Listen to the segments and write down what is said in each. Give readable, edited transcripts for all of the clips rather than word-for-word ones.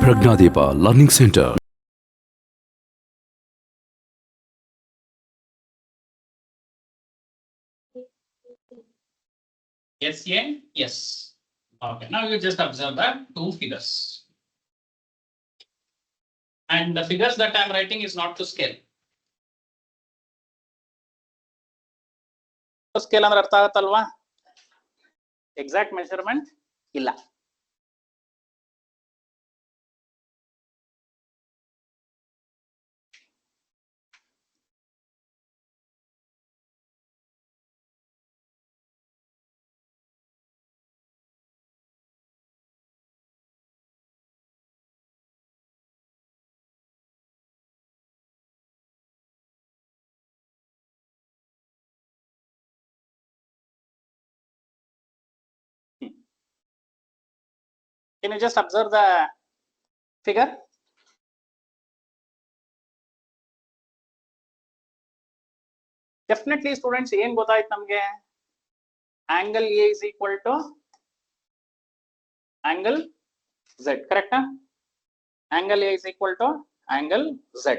ಪ್ರಜ್ಞಾದೀಪ learning centre. Yes, yeah, yes. Okay, now you just observe the two figures. And the figures that I am writing is not to scale. Scale ಅಂದ್ರೆ ಅರ್ಥ ಆಗುತ್ತಲ್ವಾ? Exact measurement ಇಲ್ಲ. Can you just observe the figure? Definitely students ಏನ್ ಗೊತ್ತಾಯ್ತು ನಮಗೆ? Angle A is equal to angle Z, correct? Angle A is equal to angle Z.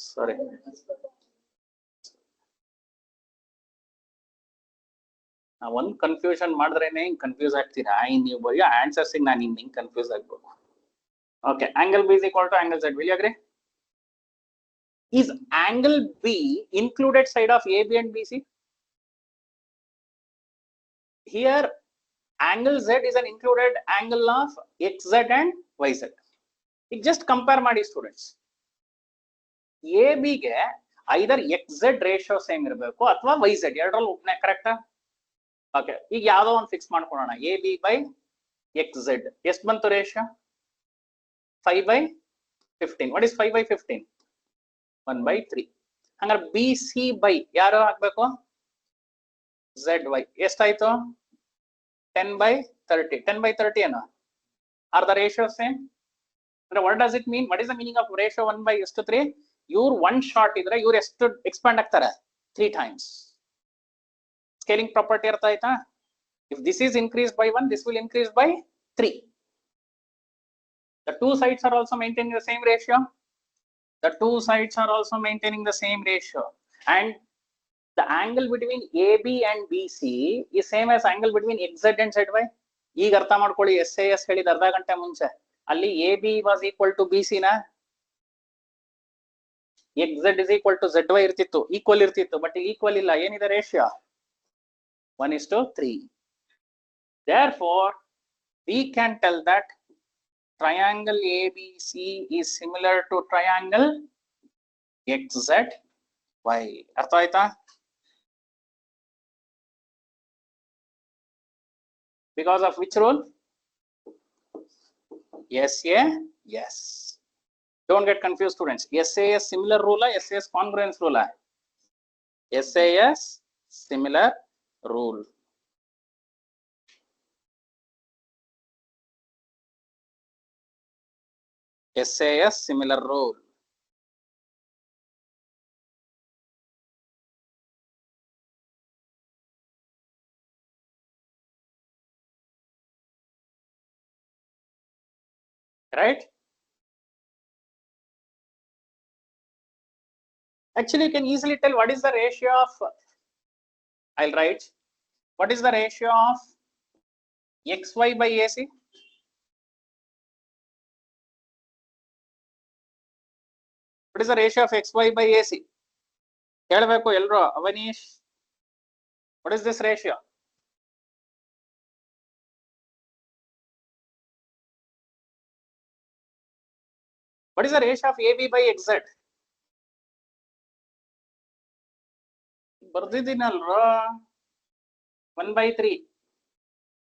Sorry. ಒಂದು confusion ಮಾಡಿದ್ರೇನೆ ಹಿಂಗ್ confuse ಆಗ್ತೀರಾ, ನೀವು ಬರೀ ಆನ್ಸರ್ಸ್ ನಾನು ಹಿಂಗ್ ಕನ್ಫ್ಯೂಸ್ ಆಗ್ಬೇಕು. Okay, angle B is equal to angle Z. Will you agree? Is angle B included side of AB and BC? Here, angle Z is an included angle of XZ and YZ. It just compare ಮಾಡಿ students. AB ಗೆ either XZ ratio same ಇರಬೇಕು ಅಥವಾ YZ ಎರಡರಲ್ಲಿ ಒಬ್ಬನೇ, ಕರೆಕ್ಟಾ? Okay, ಈಗ ಯಾವ್ದೋ ಒಂದು ಫಿಕ್ಸ್ ಮಾಡ್ಕೊಳ್ಳೋಣ. AB by XZ ಎಷ್ಟು ಬಂತು ರೇಷಿಯೋ? 5/15. What is 5/15? 1/3. ಹಂಗಾರೆ BC by ಯಾರು ಹಾಕ್ಬೇಕು? ZY ಎಷ್ಟಾಯ್ತು? 10/30. 10/30 ಏನು? Are the ratio same? ಅಂದ್ರೆ what does it mean? What is the meaning of ratio 1/3? ಇವ್ರು ಒನ್ ಶಾರ್ಟ್ ಇದ್ರೆ ಇವ್ರು ಎಷ್ಟು ಎಕ್ಸ್ಪಾಂಡ್ ಆಗ್ತಾರೆ? 3 times. Scaling property ಅರ್ಥ ಆಯ್ತಾ? If this is increased by 1, this will increase by 3. The two sides are also maintaining the same ratio. The two sides are also maintaining the same ratio. And the angle between AB and BC is same as angle between XZ and ZY. ಈಗ ಅರ್ಥ ಮಾಡ್ಕೊಳ್ಳಿ, SAS ಹೇಳಿದ ಅರ್ಧ ಗಂಟೆ ಮುಂಚೆ ಅಲ್ಲಿ AB was equal to BC ನ XZ is equal to ZY ಇರ್ತಿತ್ತು, ಈಕ್ವಲ್ ಇರ್ತಿತ್ತು. ಬಟ್ ಈಕ್ವಲ್ ಇಲ್ಲ, ಏನಿದೆ ratio? 1:3. Therefore, we can tell that triangle ABC is similar to triangle XZY. ಅರ್ಥ ಆಯ್ತಾ? Because of which rule? SA, yes. Don't get confused students. SAS similar rule, SAS congruence rule. SAS similar rule. SAS similar rule. Right? Actually, you can easily tell what is the ratio of, I'll write, what is the ratio of XY by AC? What is the ratio of XY by AC? ಹೇಳಬೇಕು ಎಲ್ರು. Awanish, what is this ratio? What is the ratio of AB by XZ? ಬರ್ದಿದ್ದೀನಲ್ರೋ, 1/3.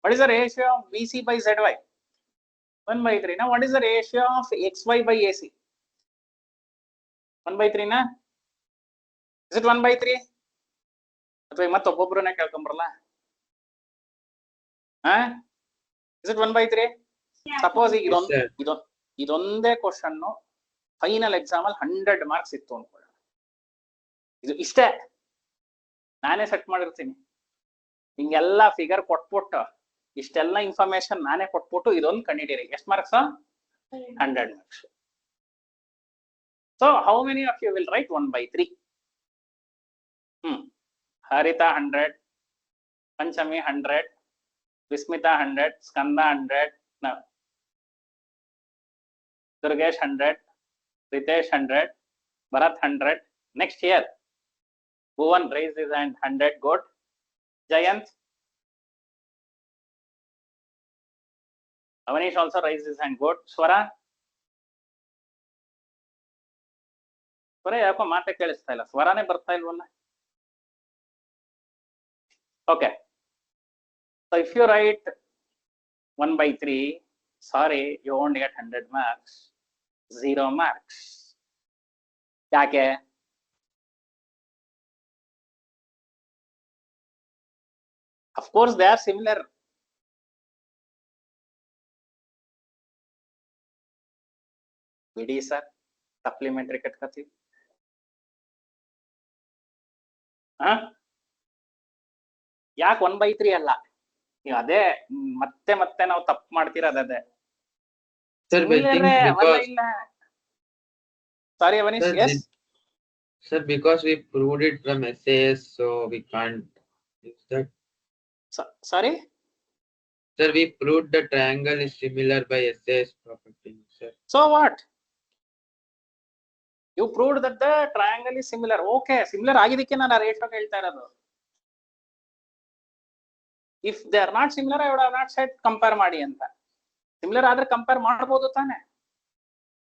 What is the ratio of BC by ZY? 1/3. Now what is the ratio of XY by AC? 1/3 ನಾ? Is it 1/3? ಅಥವಾ ಮತ್ತೊಬ್ಬೊಬ್ರನ್ನ ಕೇಳ್ಕೊಂಬರಲ್ಲ? Is it 1/3? Suppose ಈಗ ಇದೊಂದೇ question final exam ಅಲ್ಲಿ 100 marks ಇತ್ತು ಅನ್ಕೊಳ್ಳ. ಇದು ಇಷ್ಟೇ ನಾನೇ set ಮಾಡಿರ್ತೀನಿ. ಹಿಂಗೆಲ್ಲ ಫಿಗರ್ ಕೊಟ್ಬಿಟ್ಟು ಇಷ್ಟೆಲ್ಲ ಇನ್ಫಾರ್ಮೇಶನ್ ನಾನೇ ಕೊಟ್ಬಿಟ್ಟು ಇದೊಂದು ಕಂಡಿಡೀರಿ. ಎಷ್ಟು marks? 100 marks. So how many of you will write 1/3? Harita 100, Panchami 100, Vismita 100, Skanda 100, no. Durgesh 100, Ritesh 100, Bharat 100. Next year, Bhuvan raised his hand 100. Good. Jayant. Avanish also raised his hand. Good. Swara. ಸ್ವರ ಯಾಕೋ ಮಾತೆ ಕೇಳಿಸ್ತಾ ಇಲ್ಲ, ಸ್ವರಾನೇ ಬರ್ತಾ ಇಲ್ವಲ್ಲ. Okay, so if you write 1/3, sorry, you won't get 100 marks, 0 marks. ಯಾಕೆ? Of course they are similar. ಬಿಡಿ ಸರ್, ಸಪ್ಲಿಮೆಂಟರಿ ಕಟ್ಕೋತೀವಿ. ಯಾಕೆ 1/3 ಅಲ್ಲ? ನೀವು ಅದೇ ಮತ್ತೆ ಮತ್ತೆ ನಾವು ತಪ್ಪು ಮಾಡ್ತಿರೋದು ಅದೇ. ಸಾರಿ Awanish. Yes sir, because we proved it from SAS, so we can't use that. Sorry sir, we proved the triangle is similar by SAS property, sir. So what? You proved that the triangle is similar. Okay, similar ಆಗಿದ್ದಕ್ಕೆ ನಾನು ratio ಹೇಳ್ತಾ ಇರೋದು. If they are not similar, I would have not said compare ಮಾಡಿ ಅಂತ. Similar ಆದ್ರೆ compare ಮಾಡಬಹುದು ತಾನೆ.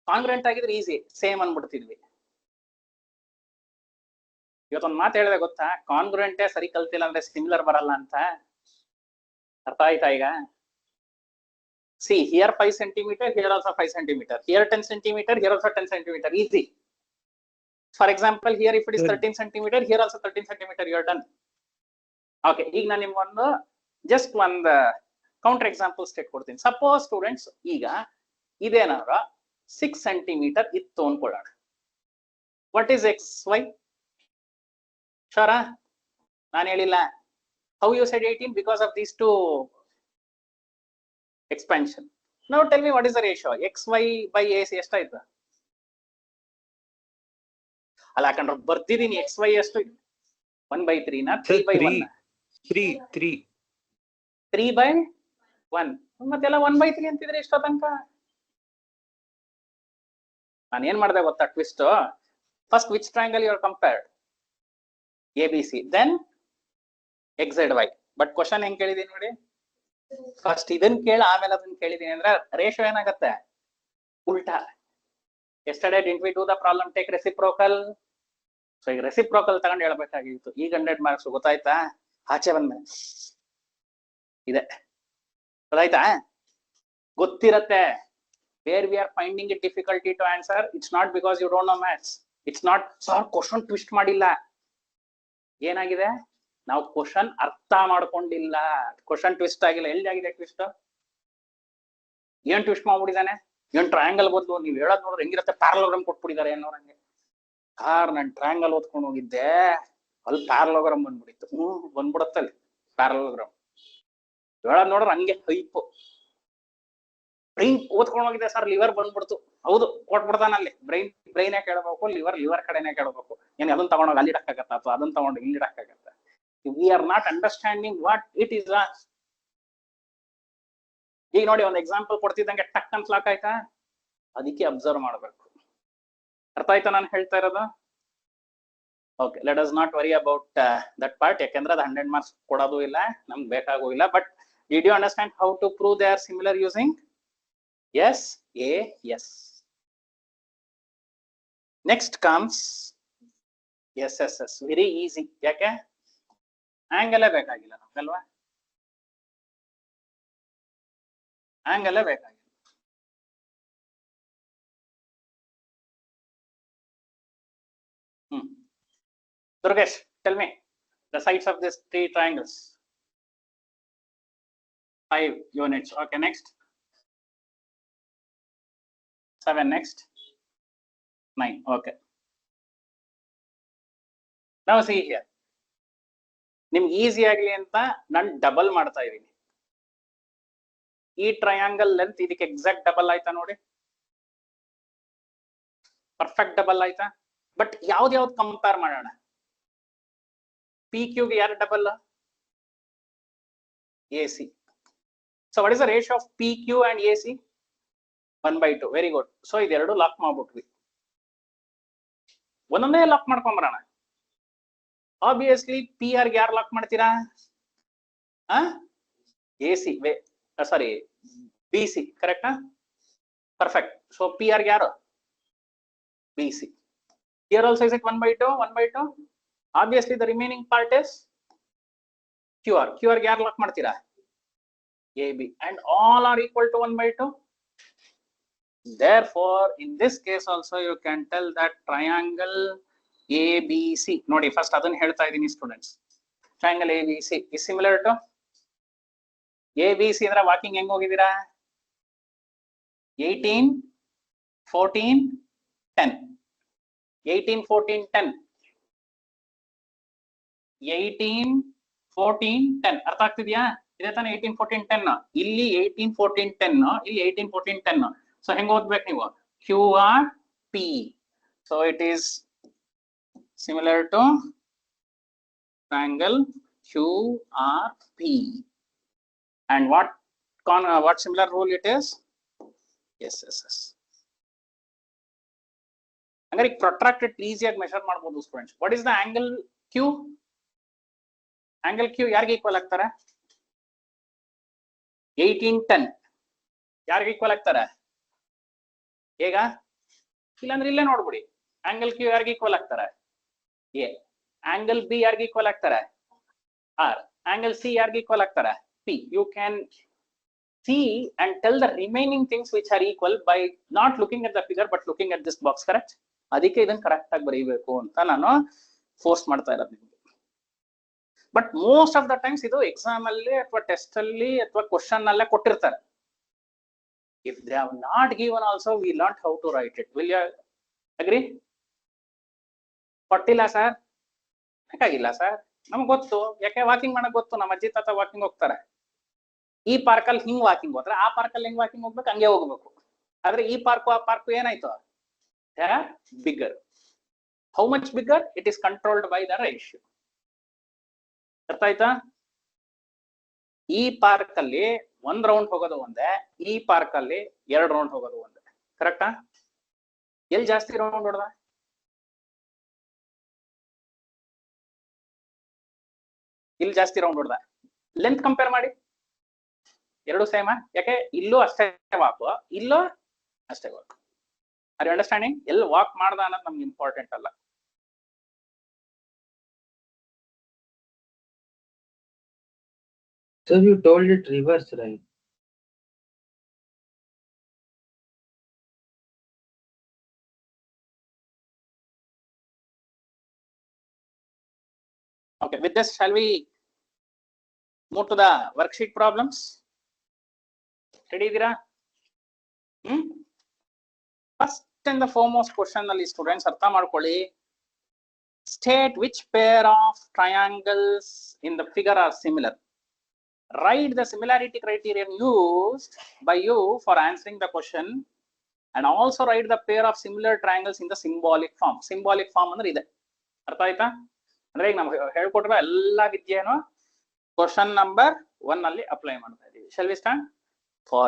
Congruent ಆಗಿದ್ರೆ ಈಸಿ, ಸೇಮ್ ಅನ್ಬಿಡ್ತಿದ್ವಿ. ಇವತ್ತೊಂದು ಮಾತು ಹೇಳಿದೆ ಗೊತ್ತಾ, ಕಾಂಗ್ರೆಂಟೇ ಸರಿ ಕಲ್ತಿಲ್ಲ ಅಂದ್ರೆ ಸಿಮಿಲರ್ ಬರಲ್ಲ ಅಂತ. ಅರ್ಥ ಆಯ್ತಾ ಈಗ? See, here 5 centimeter, here also 5 centimeter, here 10 centimeter, here also 10 centimeter, easy. For example, here if it is 13 centimeter, here also 13 centimeter, you are done. Okay, ಈಗ ನಾನು ನಿಮ್ಗೊಂದು ಜಸ್ಟ್ ಒಂದು ಕೌಂಟರ್ ಎಕ್ಸಾಂಪಲ್ ಸ್ಟೇಟ್ ಕೊಡ್ತೀನಿ. ಸಪೋಸ್ ಸ್ಟೂಡೆಂಟ್ಸ್, ಈಗ ಇದೇನಾರ 6 centimeter ಇತ್ತು ಅನ್ಕೊಳ್ಳೋಣ. What is XY? ಶೋರಾ? ನಾನು ಹೇಳಿಲ್ಲ. How you said 18? Because of these two expansion. Now tell me what is the ratio? XY by AC ಎಷ್ಟಾಯ್ತು? ಅಲ್ಲ ಯಾಕಂದ್ರೆ ಬರ್ತಿದೀನಿ, XY ಎಷ್ಟು? 1/3 ನಾ 3/1? 3/1. ಮತ್ತೆಲ್ಲ 1/3 ಅಂತಿದ್ರೆ ಇಷ್ಟ ತನಕ. ನಾನು ಏನ್ ಮಾಡಿದೆ ಗೊತ್ತಾ twist? First which triangle you are compared? ABC, then XZY. But question ಹೆಂಗ್ ಕೇಳಿದೀನಿ ನೋಡಿ, ಫಸ್ಟ್ ಇದನ್ನ ಕೇಳ ಆಮೇಲೆ ಅದನ್ನ ಕೇಳಿದೀನಿ ಅಂದ್ರೆ ರೇಷಿಯೋ ಏನಾಗತ್ತೆ? ಉಲ್ಟಾ. Yesterday didn't we do the problem take reciprocal? So ಈಗ ರೆಸಿಪ್ರೋಕಲ್ ತಗೊಂಡು ಹೇಳ್ಬೇಕಾಗಿತ್ತು. ಈಗ 100 marks ಗೊತ್ತಾಯ್ತಾ? ಆಚೆ ಬಂದ್ಮೇಲೆ ಇದೆ ಗೊತ್ತಾಯ್ತಾ? ಗೊತ್ತಿರತ್ತೆ. Where we are finding it difficulty to answer, it's not because you don't know maths. It's not sir question twist ಮಾಡಿಲ್ಲ. ಏನಾಗಿದೆ? ನಾವು ಕ್ವಶನ್ ಅರ್ಥ ಮಾಡ್ಕೊಂಡಿಲ್ಲ. ಕ್ವಶನ್ ಟ್ವಿಸ್ಟ್ ಆಗಿಲ್ಲ. ಎಲ್ಲಿ ಆಗಿದೆ ಟ್ವಿಸ್ಟ್? ಏನ್ ಟ್ವಿಸ್ಟ್ ಮಾಡ್ಬಿಟ್ಟಿದ್ದಾನೆ? ಏನ್ ಟ್ರಯಾಂಗಲ್ ಬದಲು ನೀವ್ ಹೇಳೋದ್ ನೋಡ್ರೆ ಹೆಂಗಿರುತ್ತೆ, ಪ್ಯಾರಲೋಗ್ರಾಮ್ ಕೊಟ್ಬಿಟ್ಟಿದ್ದಾರೆ ಅನ್ನೋರಂಗೆ. ನಾನು ಟ್ರಯಾಂಗಲ್ ಓದ್ಕೊಂಡು ಹೋಗಿದ್ದೆ, ಅಲ್ಲಿ ಪ್ಯಾರಲೋಗ್ರಾಮ್ ಬಂದ್ಬಿಡಿತ್ತು. ಬಂದ್ಬಿಡತ್ತಲ್ಲಿ ಪ್ಯಾರಲೋಗ್ರಾಮ್. ಹೇಳೋದ್ ನೋಡ್ರೆ ಹಂಗೆ ಹೈಪ್. ಬ್ರೈನ್ ಓದ್ಕೊಂಡು ಹೋಗಿದ್ದೆ ಸರ್, ಲಿವರ್ ಬಂದ್ಬಿಡ್ತು. ಹೌದು, ಕೊಟ್ಬಿಡ್ತಾನಲ್ಲಿ. ಬ್ರೈನೇ ಕೇಳಬೇಕು, ಲಿವರ್ ಕಡೆನೆ ಕೇಳಬೇಕು. ಏನ್ ಅದನ್ನ ತಗೊಂಡೋಗಿ ಅಲ್ಲಿ ಇಡಕ್ಕಾಗತ್ತ ಅಥವಾ ಅದನ್ನ ತಗೊಂಡು ಇಲ್ಲಿ ಇಡಕ್ಕಾಗತ್ತ? We are not understanding what it is. ಈಗ ನೋಡಿ, ಒಂದು ಎಕ್ಸಾಂಪಲ್ ಕೊಡ್ತಿದ್ದಂಗೆ ಟಕ್ ಅಂತ ಲಾಕ್ ಆಯ್ತಾ? ಅದಕ್ಕೆ ಅಬ್ಸರ್ವ್ ಮಾಡಬೇಕು. ಅರ್ಥ ಆಯ್ತಾ ನಾನು ಹೇಳ್ತಾ ಇರೋದು? Okay, let us not worry about that part. ಯಾಕೆಂದ್ರೆ ಅದು 100 marks ಕೊಡೋದು ಇಲ್ಲ, ನಮ್ಗೆ ಬೇಕಾಗೂ ಇಲ್ಲ. But did you understand how to prove they are similar using SAS? Next comes SSS. Very easy. ಯಾಕೆ? ಆಂಗಲೇ ಬೇಕಾಗಿಲ್ಲ ನಮ್ಗಲ್ವಾ? ಆಂಗಲೇ ಬೇಕಾಗಿಲ್ಲ. Durgesh, tell me the sides of these 3 triangles. 5 units. Okay, next. 7. Next. 9. Okay. Now see here. ನಿಮ್ಗೆ easy ಆಗ್ಲಿ ಅಂತ ನಾನು double ಮಾಡ್ತಾ ಇದ್ದೀನಿ. ಈ ಟ್ರಯಾಂಗಲ್ ಲೆಂತ್ ಇದಕ್ಕೆ ಎಕ್ಸಾಕ್ಟ್ ಡಬಲ್ ಆಯ್ತಾ ನೋಡಿ, ಪರ್ಫೆಕ್ಟ್ ಡಬಲ್ ಆಯ್ತಾ. ಬಟ್ ಯಾವ್ದು ಕಂಪೇರ್ ಮಾಡೋಣ, ಪಿ ಕ್ಯೂಗೆ ಯಾರು double, A C. So what is the ratio of P Q and A C? 1/2. Very good. So ಇದೆರಡು ಲಾಕ್ ಮಾಡ್ಬಿಟ್ವಿ. ಒಂದೊಂದೇ ಲಾಕ್ ಮಾಡ್ಕೊಂಬರೋಣ. ಆಬ್ವಿಯಸ್ಲಿ ಪಿ ಆರ್ ಯಾರು ಲಾಕ್ ಮಾಡ್ತೀರಾ? A C, sorry B C, ಕರೆಕ್ಟಾ? ಪರ್ಫೆಕ್ಟ್. ಸೊ ಪಿ ಆರ್ ಯಾರು? B C. Here also is it 1/2, 1/2. Obviously the remaining part is QR. QR ಯಾರು lock ಮಾಡ್ತೀರಾ? A B. And all are equal to 1/2. Therefore, in this case also you can tell that triangle ABC. ನೋಡಿ first ಅದನ್ನ ಹೇಳ್ತಾ ಇದೀನಿ students. Triangle ABC is similar to ABC ಅಂದ್ರೆ walking ಹೆಂಗ್ ಹೋಗಿದ್ದೀರಾ? 18, 14, 10. 18, 14, 10. 18, 14, 10. ಅರ್ಥ ಆಗ್ತಿದ್ಯಾ? ಇದೇ ತಾನೆ 18, 14, 10. ಇಲ್ಲಿ 18, 14, 10. ಇಲ್ಲಿ 18, 14, 10. ಸೊ ಹೆಂಗ್ ಓದ್ಬೇಕು ನೀವು? Q R P. So it is similar to triangle Q R P. And what similar rule it is? S S S. ಹಂಗಾರೆ ಪ್ರೊಟ್ರಾಕ್ಟೆಡ್ ಈಸಿಯಾಗಿ ಮೆಷರ್ ಮಾಡಬಹುದು students. What is the angle Q? Angle Q ಯಾರಿಗೆ equal ಆಗ್ತಾರೆ? 18, 10 ಯಾರಿಗೆ equal ಆಗ್ತಾರೆ? ಈಗ ಇಲ್ಲಾಂದ್ರೆ ಇಲ್ಲೇ ನೋಡ್ಬಿಡಿ. ಆಂಗಲ್ ಕ್ಯೂ ಯಾರಿಗೆ ಈಕ್ವಲ್ ಆಗ್ತಾರೆ? ಎ. ಆಂಗಲ್ ಬಿ ಯಾರಿಗೆ ಈಕ್ವಲ್ ಆಗ್ತಾರೆ? ಆರ್. ಆಂಗಲ್ ಸಿ ಯಾರಿಗೆ ಈಕ್ವಲ್ ಆಗ್ತಾರೆ? P. You can see and tell the remaining things which are equal by not looking at the figure but looking at this box. Correct? ಅದಕ್ಕೆ ಇದನ್ನ correct ಆಗಿ ಬರೀಬೇಕು ಅಂತ ನಾನು ಫೋರ್ಸ್ ಮಾಡ್ತಾ ಇರೋದು ನಿಮ್ಗೆ. But most of the times ಇದು ಎಕ್ಸಾಮ್ ಅಲ್ಲಿ ಅಥವಾ ಟೆಸ್ಟ್ ಅಲ್ಲಿ ಅಥವಾ ಕ್ವಶನ್ ಅಲ್ಲೇ ಕೊಟ್ಟಿರ್ತಾರೆ. If they have not given also we learn how to write it. Will you agree? ಕೊಟ್ಟಿಲ್ಲ ಸರ್, ಬೇಕಾಗಿಲ್ಲ ಸರ್, ನಮ್ಗೆ ಗೊತ್ತು. ಯಾಕೆ? ವಾಕಿಂಗ್ ಮಾಡಕ್ ಗೊತ್ತು. ನಮ್ಮ ಅಜ್ಜಿ ತಾತ ವಾಕಿಂಗ್ ಹೋಗ್ತಾರೆ. ಈ ಪಾರ್ಕ್ ಅಲ್ಲಿ ಹಿಂಗ್ ವಾಕಿಂಗ್ ಹೋದ್ರೆ ಆ ಪಾರ್ಕ್ ಅಲ್ಲಿ ಹೆಂಗ್ ವಾಕಿಂಗ್ ಹೋಗ್ಬೇಕು? ಹಂಗೆ ಹೋಗ್ಬೇಕು. ಆದ್ರೆ ಈ ಪಾರ್ಕ್ ಆ ಪಾರ್ಕ್ ಏನಾಯ್ತು? Bigger. How much bigger? It is controlled by the ratio. ಅರ್ಥ ಆಯ್ತಾ? ಈ ಪಾರ್ಕ್ ಅಲ್ಲಿ 1 ರೌಂಡ್ ಹೋಗೋದು ಒಂದೇ, ಈ ಪಾರ್ಕ್ ಅಲ್ಲಿ 2 ರೌಂಡ್ ಹೋಗೋದು ಒಂದೇ. ಕರೆಕ್ಟಾ? ಎಲ್ಲಿ ಜಾಸ್ತಿ ರೌಂಡ್ ಹೊಡೆದ? ಇಲ್ಲಿ ಜಾಸ್ತಿ ರೌಂಡ್ ಹೊಡೆದ. ಲೆಂತ್ ಕಂಪೇರ್ ಮಾಡಿ, ಎರಡು ಸೇಮ್. ಯಾಕೆ? ಇಲ್ಲೂ ಅಷ್ಟೇ ವಾಕ್, ಇಲ್ಲೂ ಅಷ್ಟೇ ವಾಕ್. Are you understanding? ಎಲ್ಲಿ ವಾಕ್ ಮಾಡ್ದ ಅನ್ನೋದು ನಮ್ಗೆ ಇಂಪಾರ್ಟೆಂಟ್ ಅಲ್ಲ. So you told it reverse, right? Okay, with this shall we move to the worksheet problems? Ready ಇದೀರಾ? First and the foremost question ಅಲ್ಲಿ ಸ್ಟೂಡೆಂಟ್ಸ್ ಅರ್ಥ ಮಾಡ್ಕೊಳ್ಳಿ. State which pair of triangles in the figure are similar. Write the similarity criterion used by you for answering the question and also write the pair of similar triangles in the symbolic form. Symbolic form ಅಂದ್ರೆ ಇದೆ. ಅರ್ಥ ಆಯ್ತಾ? ಅಂದ್ರೆ ಈಗ ನಾವು ಹೇಳ್ಕೊಟ್ಟಿರೋ ಎಲ್ಲ ವಿದ್ಯೆನೂ question number 1 ಅಲ್ಲಿ apply ಮಾಡ್ತಾ ಇದೀವಿ. Shall we start? For